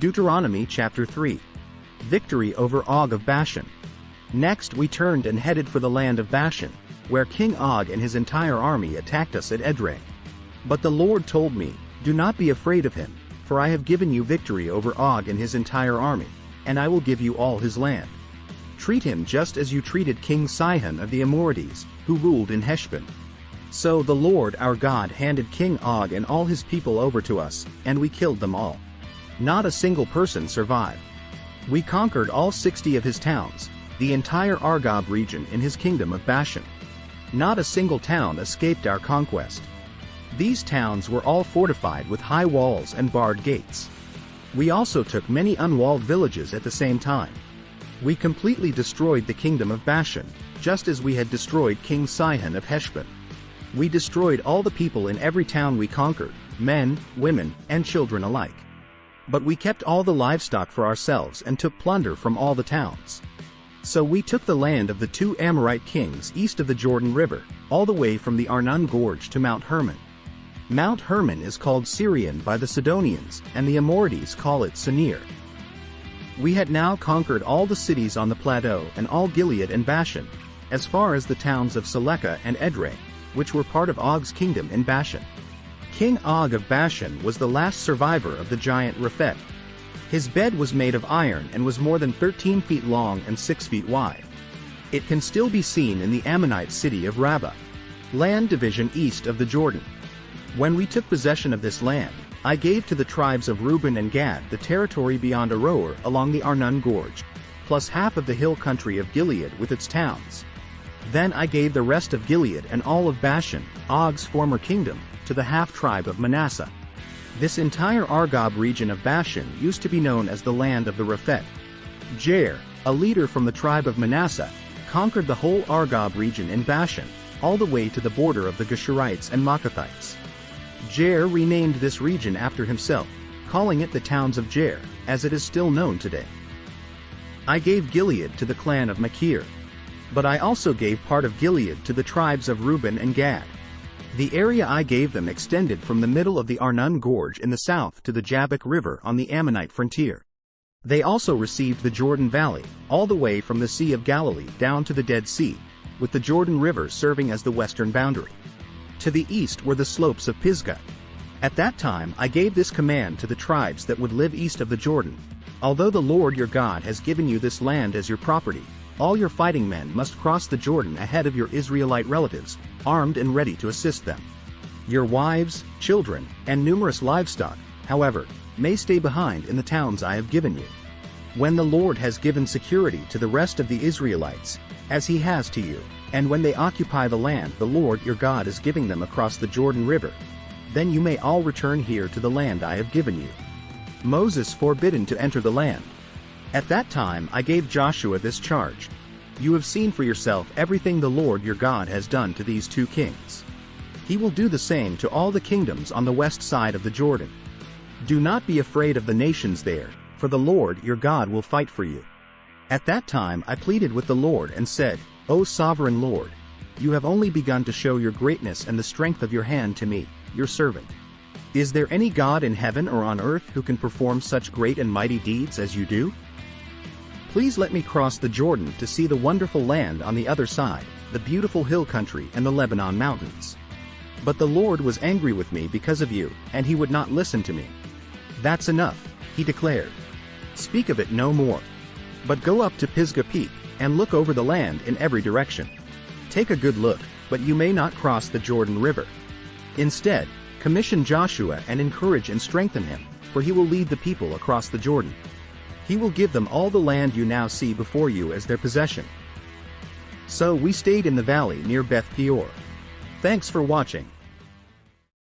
Deuteronomy chapter 3. Victory over Og of Bashan. Next we turned and headed for the land of Bashan, where King Og and his entire army attacked us at Edrei. But the Lord told me, "Do not be afraid of him, for I have given you victory over Og and his entire army, and I will give you all his land. Treat him just as you treated King Sihon of the Amorites, who ruled in Heshbon." So the Lord our God handed King Og and all his people over to us, and we killed them all. Not a single person survived. We conquered all 60 of his towns, the entire Argob region in his kingdom of Bashan. Not a single town escaped our conquest. These towns were all fortified with high walls and barred gates. We also took many unwalled villages at the same time. We completely destroyed the kingdom of Bashan, just as we had destroyed King Sihon of Heshbon. We destroyed all the people in every town we conquered, men, women, and children alike. But we kept all the livestock for ourselves and took plunder from all the towns. So we took the land of the 2 Amorite kings east of the Jordan River, all the way from the Arnon Gorge to Mount Hermon. Mount Hermon is called Syrian by the Sidonians, and the Amorites call it Senir. We had now conquered all the cities on the plateau and all Gilead and Bashan, as far as the towns of Seleka and Edrei, which were part of Og's kingdom in Bashan. King Og of Bashan was the last survivor of the giant Rephet. His bed was made of iron and was more than 13 feet long and 6 feet wide. It can still be seen in the Ammonite city of Rabbah, land division east of the Jordan. When we took possession of this land, I gave to the tribes of Reuben and Gad the territory beyond Aroer along the Arnon Gorge, plus half of the hill country of Gilead with its towns. Then I gave the rest of Gilead and all of Bashan, Og's former kingdom, to the half-tribe of Manasseh. This entire Argob region of Bashan used to be known as the land of the Rephet. Jair, a leader from the tribe of Manasseh, conquered the whole Argob region in Bashan, all the way to the border of the Geshurites and Maacathites. Jair renamed this region after himself, calling it the towns of Jair, as it is still known today. I gave Gilead to the clan of Machir. But I also gave part of Gilead to the tribes of Reuben and Gad. The area I gave them extended from the middle of the Arnon Gorge in the south to the Jabbok River on the Ammonite frontier. They also received the Jordan Valley, all the way from the Sea of Galilee down to the Dead Sea, with the Jordan River serving as the western boundary. To the east were the slopes of Pisgah. At that time I gave this command to the tribes that would live east of the Jordan: "Although the Lord your God has given you this land as your property, all your fighting men must cross the Jordan ahead of your Israelite relatives, armed and ready to assist them. Your wives, children, and numerous livestock, however, may stay behind in the towns I have given you. When the Lord has given security to the rest of the Israelites, as he has to you, and when they occupy the land the Lord your God is giving them across the Jordan River, then you may all return here to the land I have given you." Moses forbidden to enter the land. At that time I gave Joshua this charge: "You have seen for yourself everything the Lord your God has done to these 2 kings. He will do the same to all the kingdoms on the west side of the Jordan. Do not be afraid of the nations there, for the Lord your God will fight for you." At that time I pleaded with the Lord and said, "O sovereign Lord, you have only begun to show your greatness and the strength of your hand to me, your servant. Is there any God in heaven or on earth who can perform such great and mighty deeds as you do? Please let me cross the Jordan to see the wonderful land on the other side, the beautiful hill country and the Lebanon mountains." But the Lord was angry with me because of you, and he would not listen to me. "That's enough," he declared. "Speak of it no more. But go up to Pisgah Peak, and look over the land in every direction. Take a good look, but you may not cross the Jordan River. Instead, commission Joshua and encourage and strengthen him, for he will lead the people across the Jordan. He will give them all the land you now see before you as their possession." So we stayed in the valley near Beth Peor. Thanks for watching.